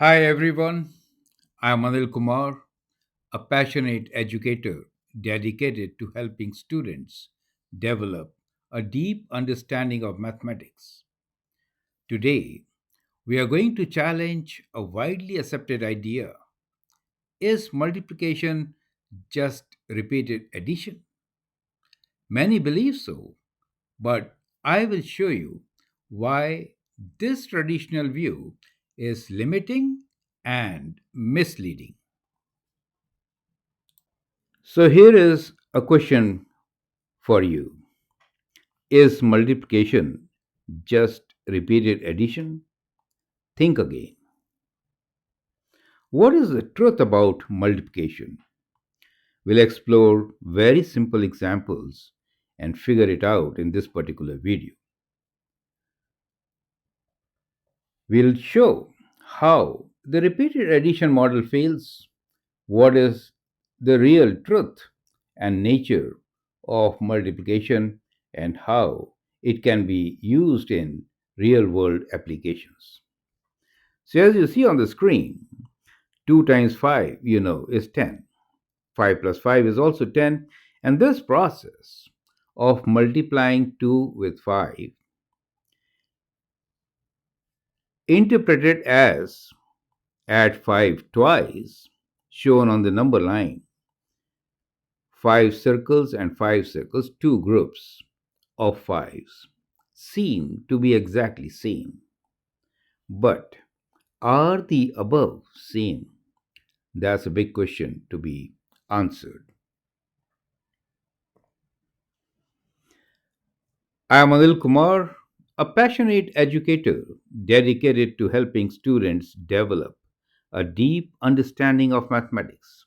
Hi everyone, I'm Anil Kumar, a passionate educator dedicated to helping students develop a deep understanding of mathematics. Today, we are going to challenge a widely accepted idea. Is multiplication just repeated addition? Many believe so, but I will show you why this traditional view is limiting and misleading. So here is a question for you. Is multiplication just repeated addition? Think again. What is the truth about multiplication? We'll explore very simple examples and figure it out in this particular video. We'll show how the repeated addition model fails, what is the real truth and nature of multiplication, and how it can be used in real world applications. So, as you see on the screen, 2 times 5, is 10. 5 plus 5 is also 10. And this process of multiplying 2 with 5, interpreted as add 5 twice, shown on the number line, 5 circles and 5 circles, two groups of 5s, seem to be exactly same. But are the above same? That's a big question to be answered. I am Anil Kumar, a passionate educator dedicated to helping students develop a deep understanding of mathematics.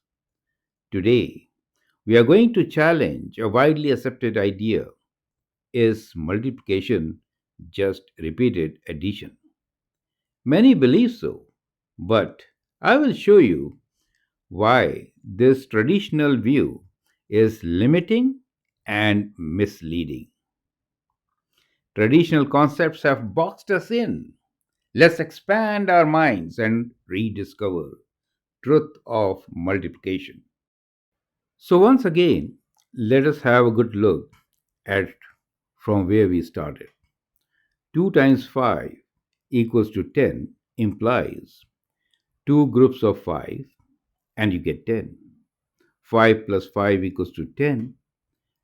Today, we are going to challenge a widely accepted idea: is multiplication just repeated addition? Many believe so, but I will show you why this traditional view is limiting and misleading. Traditional concepts have boxed us in. Let's expand our minds and rediscover truth of multiplication. So once again, let us have a good look at from where we started. 2 times 5 equals to 10 implies two groups of 5 and you get 10. 5 plus 5 equals to 10.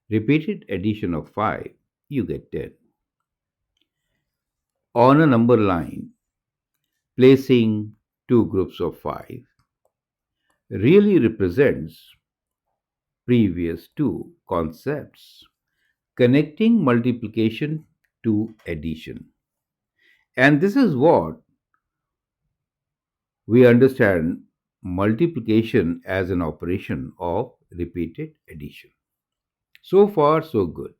Repeated addition of 5, you get 10. On a number line, placing two groups of 5 really represents previous two concepts, connecting multiplication to addition. And this is what we understand multiplication as an operation of repeated addition. So far, so good.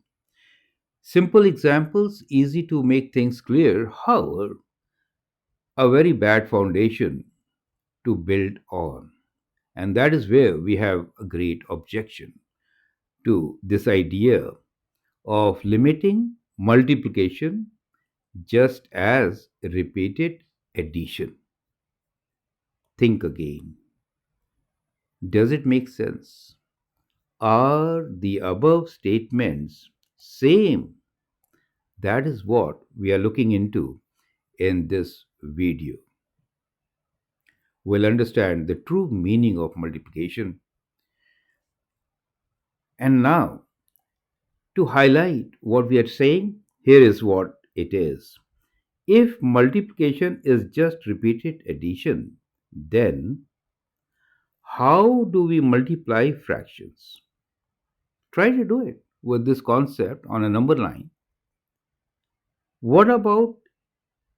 Simple examples, easy to make things clear, however, a very bad foundation to build on. And that is where we have a great objection to this idea of limiting multiplication just as repeated addition. Think again. Does it make sense? Are the above statements same? That is what we are looking into in this video. We'll understand the true meaning of multiplication. And now, to highlight what we are saying, here is what it is. If multiplication is just repeated addition, then how do we multiply fractions? Try to do it with this concept on a number line. What about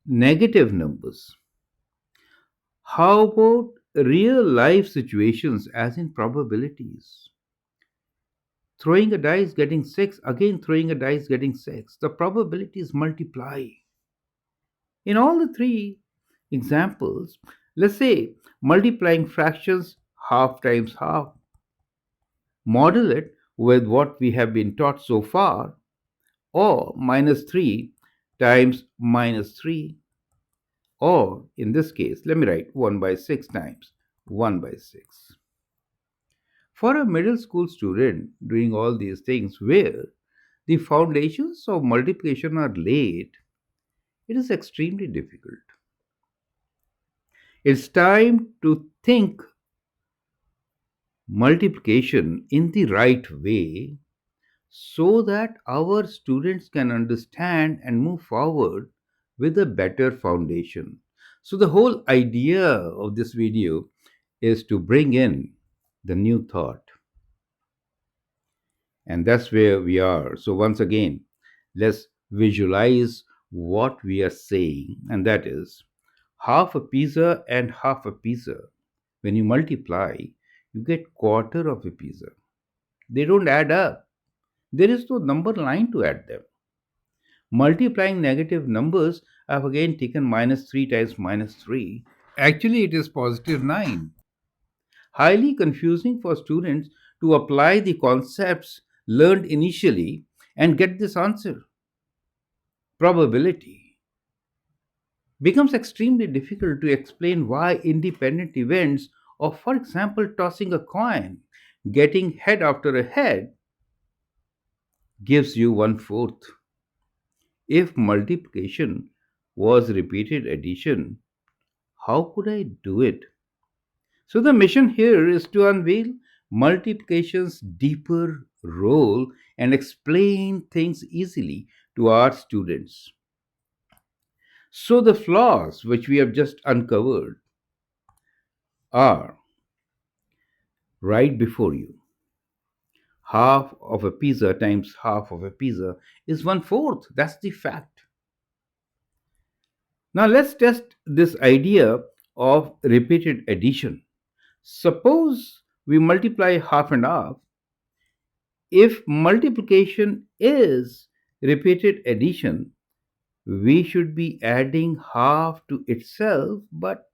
negative numbers? How about real life situations, as in probabilities? Throwing a dice, getting 6, again throwing a dice, getting 6. The probabilities multiply. In all the three examples, Let's say multiplying fractions half times half. Model it with what we have been taught so far, or minus 3 times minus 3, or in this case, let me write 1 by 6 times 1 by 6. For a middle school student doing all these things where the foundations of multiplication are laid, it is extremely difficult. It's time to think multiplication in the right way so that our students can understand and move forward with a better foundation. So, the whole idea of this video is to bring in the new thought, and that's where we are. So, once again, let's visualize what we are saying, and that is half a pizza and half a pizza. When you multiply, you get quarter of a pizza. They don't add up. There is no number line to add them. Multiplying negative numbers, I've again taken minus 3 times minus 3. Actually, it is positive 9. Highly confusing for students to apply the concepts learned initially and get this answer. Probability becomes extremely difficult to explain why independent events of, for example, tossing a coin, getting head after a head, gives you one fourth. If multiplication was repeated addition, how could I do it? So, the mission here is to unveil multiplication's deeper role and explain things easily to our students. So, the flaws which we have just uncovered are right before you. Half of a pizza times half of a pizza is one fourth. That's the fact. Now, let's test this idea of repeated addition. Suppose we multiply half and half. If multiplication is repeated addition, we should be adding half to itself, but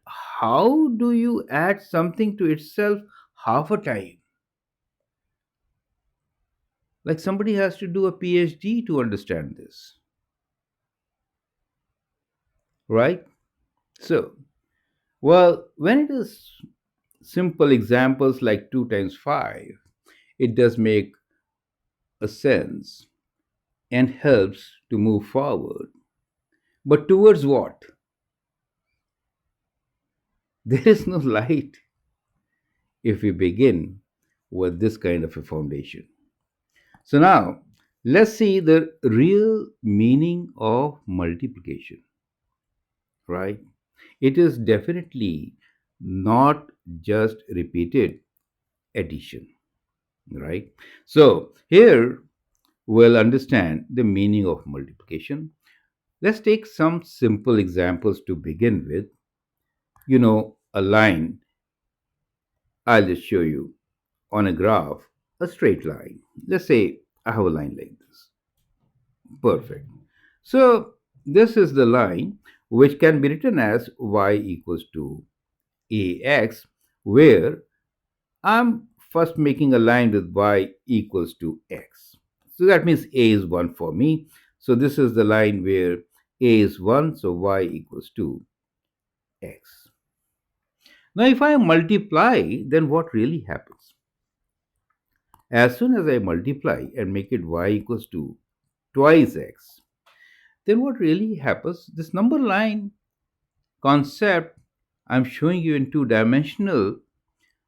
how do you add something to itself half a time? Like somebody has to do a PhD to understand this, right? So, well, when it is simple examples like 2 times 5, it does make a sense and helps to move forward. But towards what? There is no light if we begin with this kind of a foundation. So now, let's see the real meaning of multiplication, right? It is definitely not just repeated addition, right? So here we'll understand the meaning of multiplication. Let's take some simple examples to begin with. A line, I'll just show you on a graph, a straight line. Let's say I have a line like this. Perfect. So this is the line which can be written as y equals to ax, where I'm first making a line with y equals to x. So that means a is 1 for me. So this is the line where a is 1, so y equals to x. Now if I multiply, then what really happens? As soon as I multiply and make it y equals to twice x, then what really happens? This number line concept I'm showing you in two-dimensional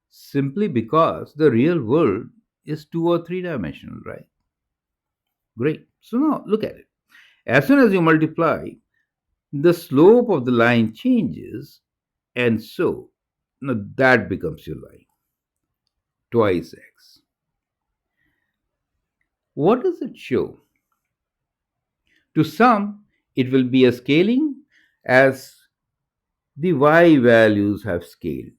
simply because the real world is two or three-dimensional, right? Great. So now look at it. As soon as you multiply, the slope of the line changes, and so now that becomes your line, twice x. What does it show? To some, it will be a scaling as the y values have scaled.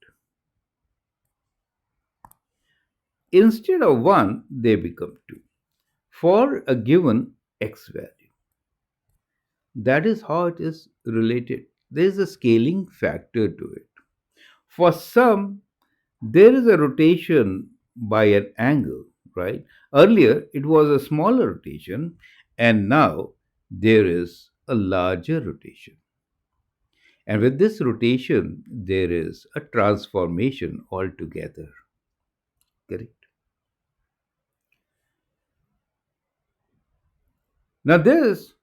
Instead of 1, they become 2 for a given x value. That is how it is related. there is a scaling factor to it. For some, there is a rotation by an angle, right? Earlier, it was a smaller rotation, and now there is a larger rotation. And with this rotation, there is a transformation altogether. Correct. Now, there's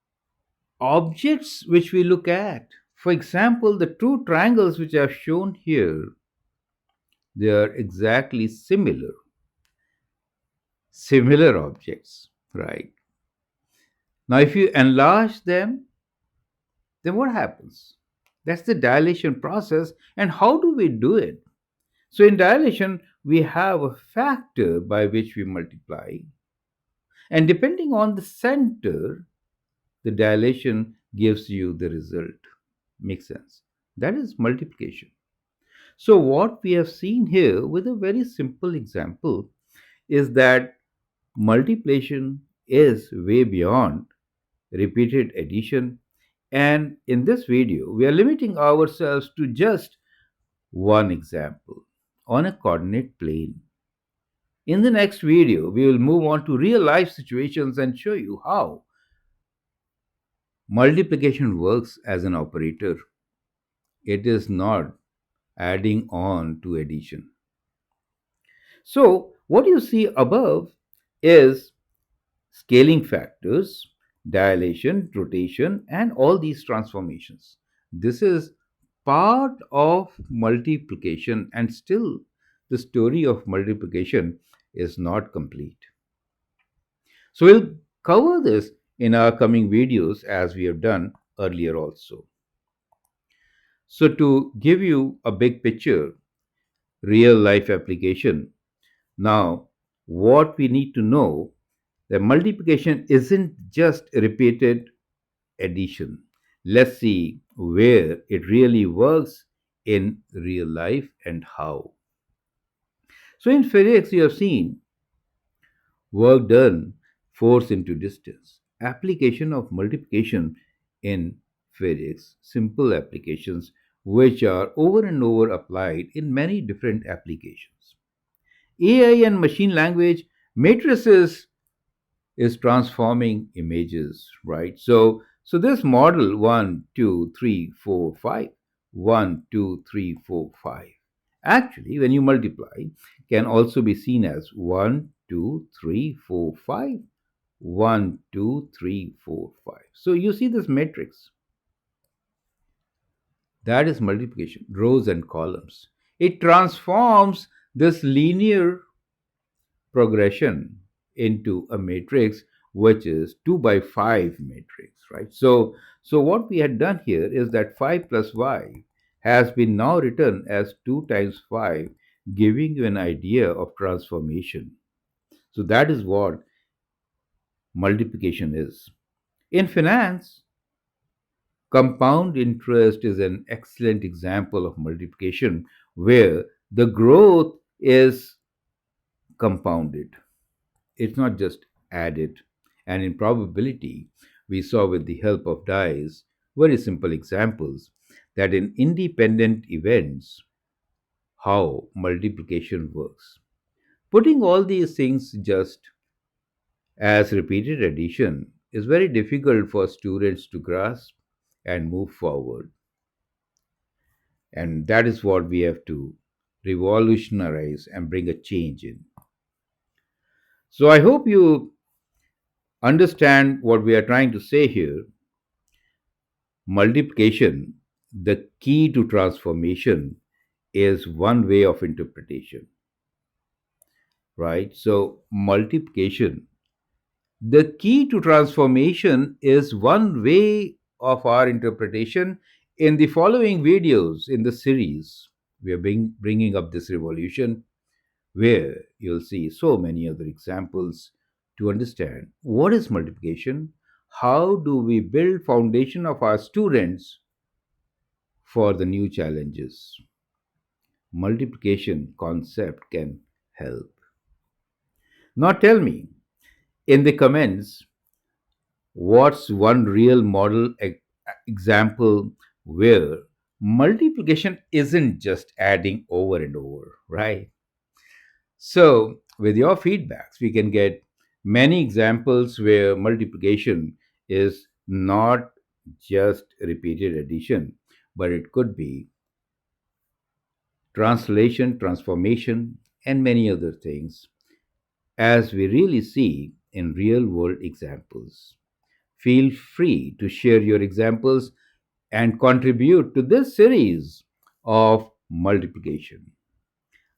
objects which we look at. For example, the two triangles which I've shown here, they are exactly similar objects, right? Now, if you enlarge them, then what happens? That's the dilation process. And how do we do it? So, in dilation, we have a factor by which we multiply, and depending on the center, the dilation gives you the result. Makes sense? That is multiplication. So, what we have seen here with a very simple example is that multiplication is way beyond repeated addition. And in this video, we are limiting ourselves to just one example on a coordinate plane. In the next video, we will move on to real life situations and show you how multiplication works as an operator. It is not adding on to addition. So, what you see above is scaling factors, dilation, rotation, and all these transformations. This is part of multiplication, and still the story of multiplication is not complete. So, we'll cover this in our coming videos as we have done earlier also. So, to give you a big picture, real life application, now what we need to know, that multiplication isn't just repeated addition. Let's see where it really works in real life and how. So in physics, you have seen work done, force into distance, application of multiplication in physics, simple applications which are over and over applied in many different applications. AI and machine language, matrices is transforming images, right? So this model 1, 2, 3, 4, 5, 1, 2, 3, 4, 5. Actually, when you multiply, can also be seen as 1, 2, 3, 4, 5, 1, 2, 3, 4, 5. So you see this matrix. That is multiplication, rows and columns. It transforms this linear progression into a matrix which is 2 by 5 matrix, right? So what we had done here is that 5 plus y has been now written as 2 times 5, giving you an idea of transformation. So that is what multiplication is. In finance, compound interest is an excellent example of multiplication where the growth is compounded. It's not just added. And in probability, we saw with the help of dice very simple examples that in independent events, how multiplication works. Putting all these things just as repeated addition is very difficult for students to grasp and move forward. And that is what we have to revolutionize and bring a change in. So I hope you understand what we are trying to say here. Multiplication, the key to transformation, is one way of interpretation, right? So, multiplication, the key to transformation is one way of our interpretation. In the following videos in the series, we are bringing up this revolution where you'll see so many other examples to understand what is multiplication, how do we build foundation of our students for the new challenges. Multiplication concept can help. Now tell me in the comments what's one real model example where multiplication isn't just adding over and over, right? So, with your feedbacks, we can get many examples where multiplication is not just repeated addition, but it could be translation, transformation, and many other things, as we really see in real world examples. Feel free to share your examples and contribute to this series of multiplication.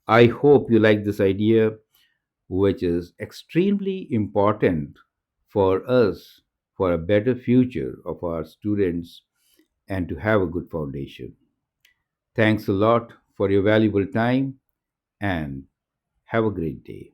I hope you like this idea, which is extremely important for us for a better future of our students and to have a good foundation. Thanks a lot for your valuable time and have a great day.